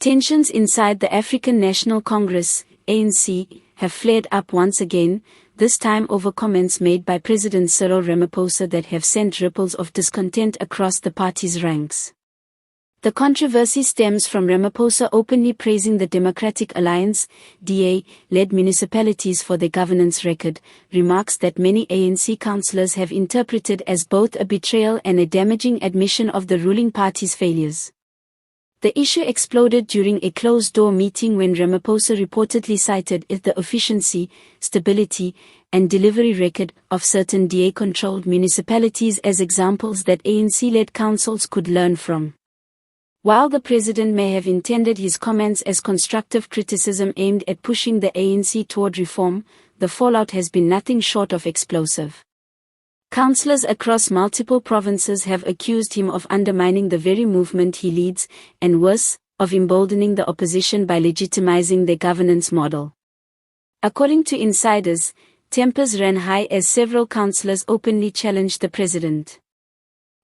Tensions inside the African National Congress, ANC, have flared up once again, this time over comments made by President Cyril Ramaphosa that have sent ripples of discontent across the party's ranks. The controversy stems from Ramaphosa openly praising the Democratic Alliance, DA-led municipalities for their governance record, remarks that many ANC councillors have interpreted as both a betrayal and a damaging admission of the ruling party's failures. The issue exploded during a closed-door meeting when Ramaphosa reportedly cited the efficiency, stability, and delivery record of certain DA-controlled municipalities as examples that ANC-led councils could learn from. While the president may have intended his comments as constructive criticism aimed at pushing the ANC toward reform, the fallout has been nothing short of explosive. Councillors across multiple provinces have accused him of undermining the very movement he leads, and worse, of emboldening the opposition by legitimizing their governance model. According to insiders, tempers ran high as several councillors openly challenged the president.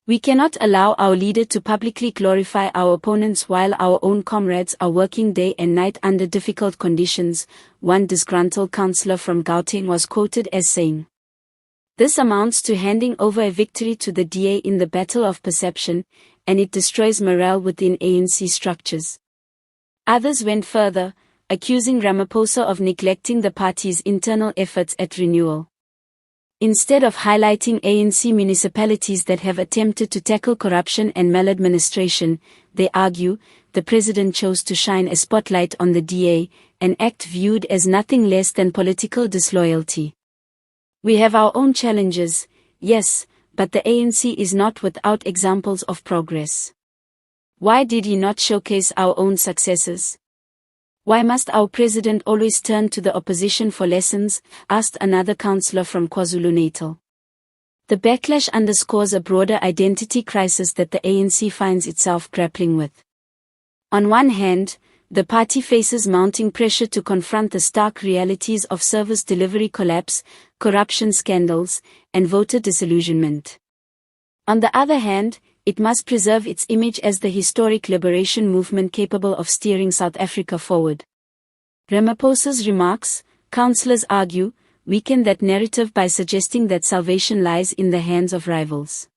"We cannot allow our leader to publicly glorify our opponents while our own comrades are working day and night under difficult conditions," one disgruntled councillor from Gauteng was quoted as saying. This amounts to handing over a victory to the DA in the battle of perception, and it destroys morale within ANC structures. Others went further, accusing Ramaphosa of neglecting the party's internal efforts at renewal. Instead of highlighting ANC municipalities that have attempted to tackle corruption and maladministration, they argue, the president chose to shine a spotlight on the DA, an act viewed as nothing less than political disloyalty. "We have our own challenges, yes, but the ANC is not without examples of progress. Why did he not showcase our own successes? Why must our president always turn to the opposition for lessons?" asked another councillor from KwaZulu-Natal. The backlash underscores a broader identity crisis that the ANC finds itself grappling with. On one hand, the party faces mounting pressure to confront the stark realities of service delivery collapse, corruption scandals, and voter disillusionment. On the other hand, it must preserve its image as the historic liberation movement capable of steering South Africa forward. Ramaphosa's remarks, councillors argue, weaken that narrative by suggesting that salvation lies in the hands of rivals.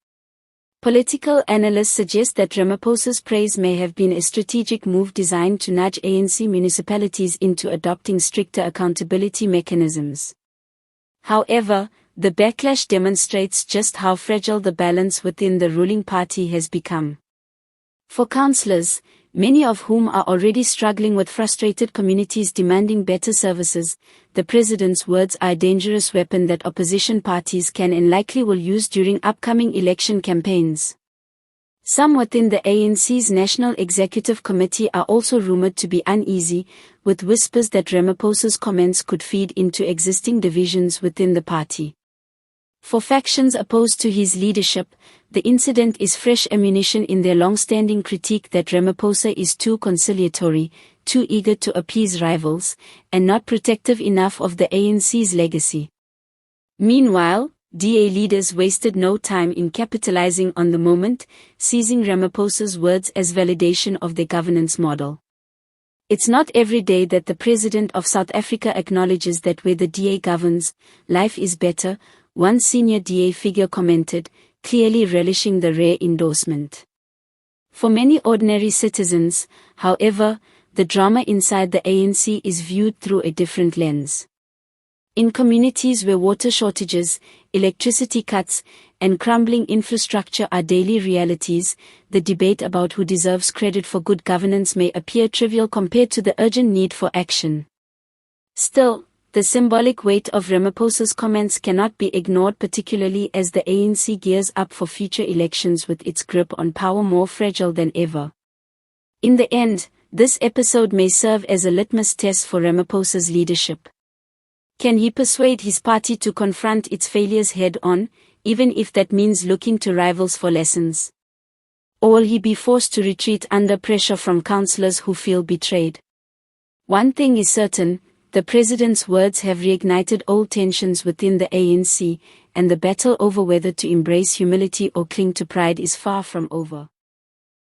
Political analysts suggest that Ramaphosa's praise may have been a strategic move designed to nudge ANC municipalities into adopting stricter accountability mechanisms. However, the backlash demonstrates just how fragile the balance within the ruling party has become. For councillors, many of whom are already struggling with frustrated communities demanding better services, the president's words are a dangerous weapon that opposition parties can and likely will use during upcoming election campaigns. Some within the ANC's National Executive Committee are also rumored to be uneasy, with whispers that Ramaphosa's comments could feed into existing divisions within the party. For factions opposed to his leadership, the incident is fresh ammunition in their long-standing critique that Ramaphosa is too conciliatory, too eager to appease rivals, and not protective enough of the ANC's legacy. Meanwhile, DA leaders wasted no time in capitalizing on the moment, seizing Ramaphosa's words as validation of their governance model. "It's not every day that the President of South Africa acknowledges that where the DA governs, life is better," one senior DA figure commented, clearly relishing the rare endorsement. For many ordinary citizens, however, the drama inside the ANC is viewed through a different lens. In communities where water shortages, electricity cuts, and crumbling infrastructure are daily realities, the debate about who deserves credit for good governance may appear trivial compared to the urgent need for action. Still, the symbolic weight of Ramaphosa's comments cannot be ignored, particularly as the ANC gears up for future elections with its grip on power more fragile than ever. In the end, this episode may serve as a litmus test for Ramaphosa's leadership. Can he persuade his party to confront its failures head-on, even if that means looking to rivals for lessons? Or will he be forced to retreat under pressure from councillors who feel betrayed? One thing is certain, the president's words have reignited old tensions within the ANC, and the battle over whether to embrace humility or cling to pride is far from over.